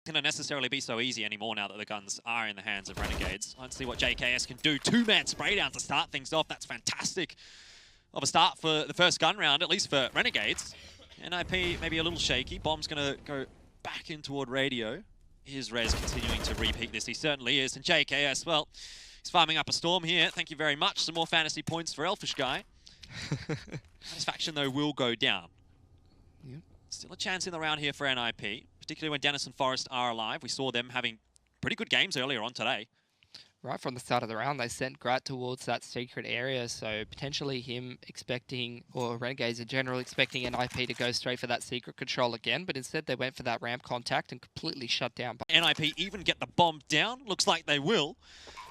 going to necessarily be so easy anymore now that the guns are in the hands of Renegades. Let's see what JKS can do. Two-man spray down to start things off. That's fantastic of a start for the first gun round, at least for Renegades. NiP maybe a little shaky. Bomb's going to go back in toward radio. Here's Rez continuing to repeat this. He certainly is. And JKS, well, he's farming up a storm here. Thank you very much. Some more fantasy points for Elfish Guy. Gratisfaction, though, will go down. Yep. Still a chance in the round here for NiP, particularly when Dennis and Forrest are alive. We saw them having pretty good games earlier on today. Right from the start of the round, they sent Grat towards that secret area, so potentially him expecting, or Renegades in general, expecting NiP to go straight for that secret control again, but instead they went for that ramp contact and completely shut down. NiP even get the bomb down? Looks like they will.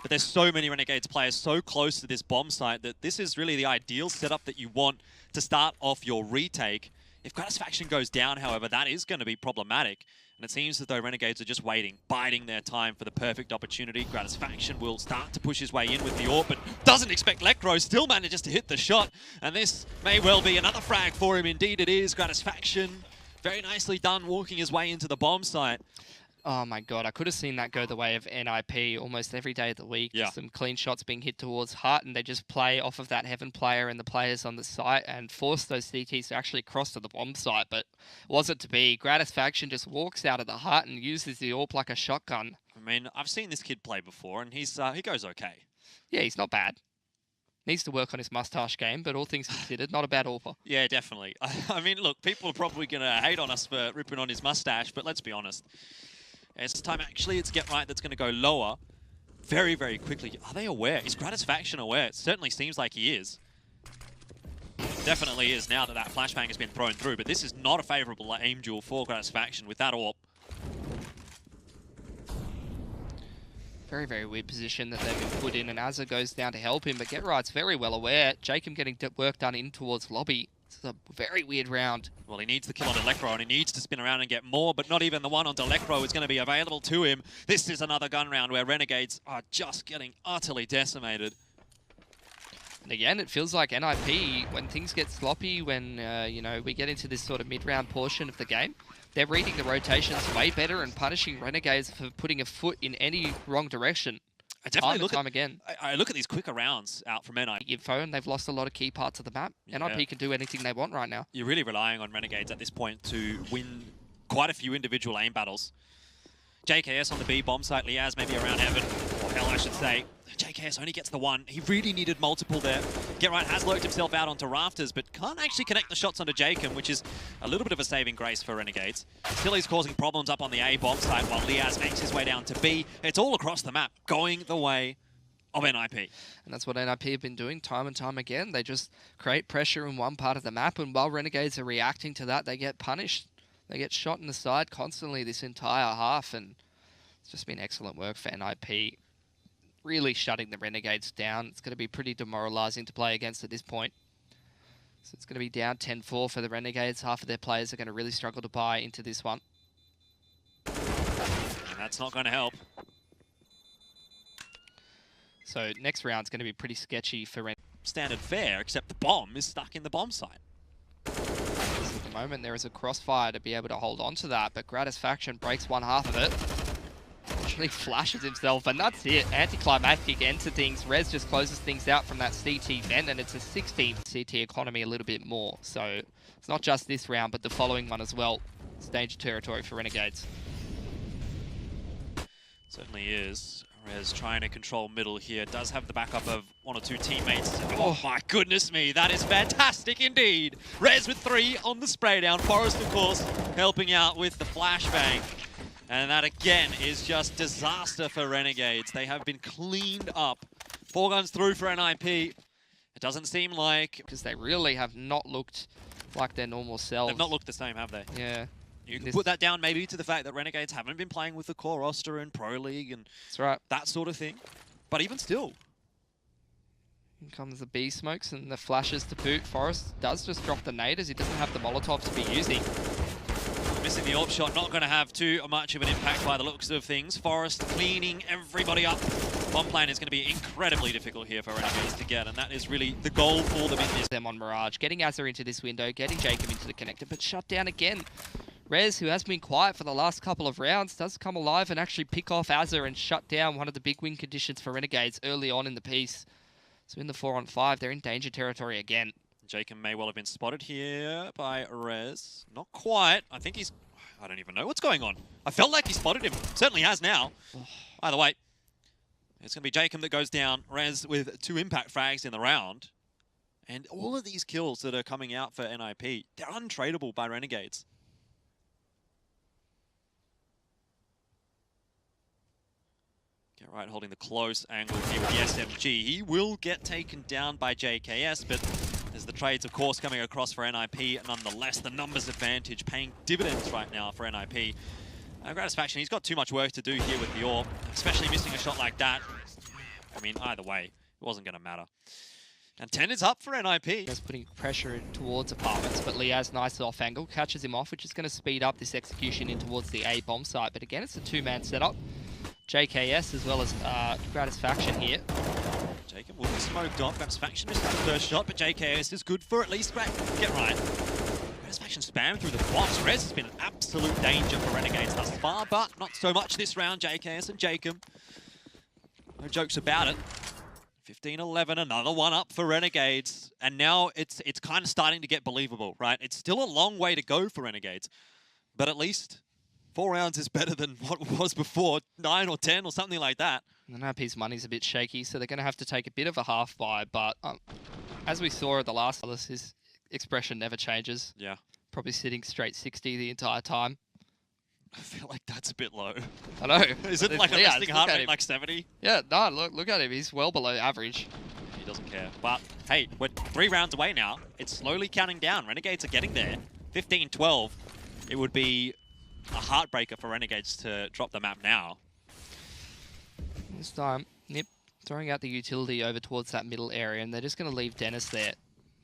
But there's so many Renegades players so close to this bomb site that this is really the ideal setup that you want to start off your retake. If Gratisfaction goes down, however, that is going to be problematic. And it seems as though Renegades are just waiting, biding their time for the perfect opportunity. Gratisfaction will start to push his way in with the AWP, but doesn't expect Lekro, still manages to hit the shot. And this may well be another frag for him. Indeed it is. Gratisfaction, very nicely done, walking his way into the bomb site. Oh my god, I could have seen that go the way of NiP almost every day of the week. Yeah. Some clean shots being hit towards Hut, and they just play off of that Heaven player and the players on the site and force those CTs to actually cross to the bomb site, but wasn't to be. Gratisfaction just walks out of the Hut and uses the AWP like a shotgun. I mean, I've seen this kid play before, and he goes okay. Yeah, he's not bad. Needs to work on his mustache game, but all things considered, not a bad AWPer. Yeah, definitely. I mean, look, people are probably going to hate on us for ripping on his mustache, but let's be honest. It's time actually it's Get Right that's going to go lower very, very quickly. Are they aware? Is Gratisfaction aware? It certainly seems like he is. Definitely is now that that flashbang has been thrown through, but this is not a favourable aim duel for Gratisfaction with that AWP. Very, very weird position that they've been put in, and Azza goes down to help him, but Get Right's very well aware. Jacob getting work done in towards lobby. It's a very weird round. Well, he needs the kill on Electro, and he needs to spin around and get more, but not even the one on Electro is going to be available to him. This is another gun round where Renegades are just getting utterly decimated. And again, it feels like NiP, when things get sloppy, when you know, we get into this sort of mid-round portion of the game, they're reading the rotations way better and punishing Renegades for putting a foot in any wrong direction. I definitely I look at these quicker rounds out from NiP. Info, and they've lost a lot of key parts of the map. Yeah. NiP can do anything they want right now. You're really relying on Renegades at this point to win quite a few individual aim battles. JKS on the B bomb site, Liaz maybe around Heaven, or hell I should say. JKS only gets the one. He really needed multiple there. Get Right has lurked himself out onto rafters, but can't actually connect the shots onto Jacob, which is a little bit of a saving grace for Renegades. Still he's causing problems up on the A bomb site while Liaz makes his way down to B. It's all across the map, going the way of NiP. And that's what NiP have been doing time and time again. They just create pressure in one part of the map, and while Renegades are reacting to that, they get punished. They get shot in the side constantly this entire half, and it's just been excellent work for NiP. Really shutting the Renegades down. It's going to be pretty demoralizing to play against at this point. So it's going to be down 10-4 for the Renegades. Half of their players are going to really struggle to buy into this one. And that's not going to help. So next round's going to be pretty sketchy for Renegades. Standard fare, except the bomb is stuck in the bomb site. At the moment, there is a crossfire to be able to hold on to that, but Gratisfaction breaks one half of it. Actually flashes himself, and that's it. Anticlimactic end to things. Rez just closes things out from that CT vent, and it's a 16 CT economy a little bit more. So it's not just this round, but the following one as well. It's danger territory for Renegades. Certainly is. Rez trying to control middle here. Does have the backup of one or two teammates. Oh my goodness me, that is fantastic indeed. Rez with 3 on the spray down. Forrest, of course, helping out with the flashbang. And that again is just disaster for Renegades. They have been cleaned up. 4 guns through for NiP. It doesn't seem like... Because they really have not looked like their normal selves. They've not looked the same, have they? Yeah. You can put that down maybe to the fact that Renegades haven't been playing with the core roster in Pro League and that's right. That sort of thing. But even still. Here comes the B smokes and the flashes to boot. Forrest does just drop the nade as he doesn't have the Molotovs to be using. Missing the AWP shot, not going to have too much of an impact by the looks of things. Forrest cleaning everybody up. Bomb plan is going to be incredibly difficult here for Renegades to get, and that is really the goal for them in this. Them on Mirage, getting Azza into this window, getting Jacob into the connector, but shut down again. Rez, who has been quiet for the last couple of rounds, does come alive and actually pick off Azza and shut down one of the big win conditions for Renegades early on in the piece. So in the 4-on-5, they're in danger territory again. Jacob may well have been spotted here by Rez. Not quite. I think he's... I don't even know what's going on. I felt like he spotted him. Certainly has now. Either way, it's going to be Jacob that goes down. Rez with 2 impact frags in the round. And all of these kills that are coming out for NiP, they're untradeable by Renegades. Get right, holding the close angle here with the SMG. He will get taken down by JKS, but there's the trades, of course, coming across for NiP. Nonetheless, the numbers advantage paying dividends right now for NiP. Gratisfaction, he's got too much work to do here with the AWP, especially missing a shot like that. I mean, either way, it wasn't going to matter. And 10 is up for NiP. Just putting pressure towards apartments, but Liaz, nice off angle, catches him off, which is going to speed up this execution in towards the A bomb site. But again, it's a 2-man setup. JKS as well as Gratisfaction here. Jacob will be smoked off. Gratisfaction missed that first shot, but JKS is good for at least get right. Gratisfaction spam through the box. Rez has been an absolute danger for Renegades thus far, but not so much this round. JKS and Jacob. No jokes about it. 15-11, another one up for Renegades. And now it's kind of starting to get believable, right? It's still a long way to go for Renegades, but at least 4 rounds is better than what it was before, 9 or 10 or something like that. And NiP's money's a bit shaky, so they're going to have to take a bit of a half buy, but as we saw at the last one, his expression never changes. Yeah. Probably sitting straight 60 the entire time. I feel like that's a bit low. I know. Is it like a resting heart rate like 70? Yeah, no, look at him. He's well below average. He doesn't care. But, hey, we're 3 rounds away now. It's slowly counting down. Renegades are getting there. 15-12. It would be a heartbreaker for Renegades to drop the map now. This time, NiP throwing out the utility over towards that middle area, and they're just going to leave Dennis there.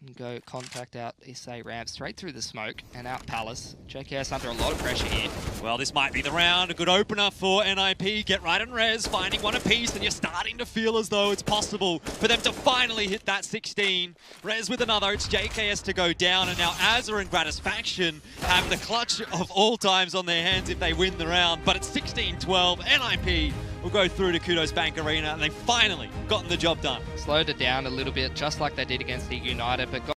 And go contact out SA ramp straight through the smoke and out Palace. JKS under a lot of pressure here. Well, this might be the round. A good opener for NiP. Get right and Rez, finding one apiece, and you're starting to feel as though it's possible for them to finally hit that 16. Rez with another. It's JKS to go down, and now Azza and Gratisfaction have the clutch of all times on their hands if they win the round. But it's 16-12. NiP will go through to Kudos Bank Arena, and they finally gotten the job done. Slowed it down a little bit, just like they did against the United, but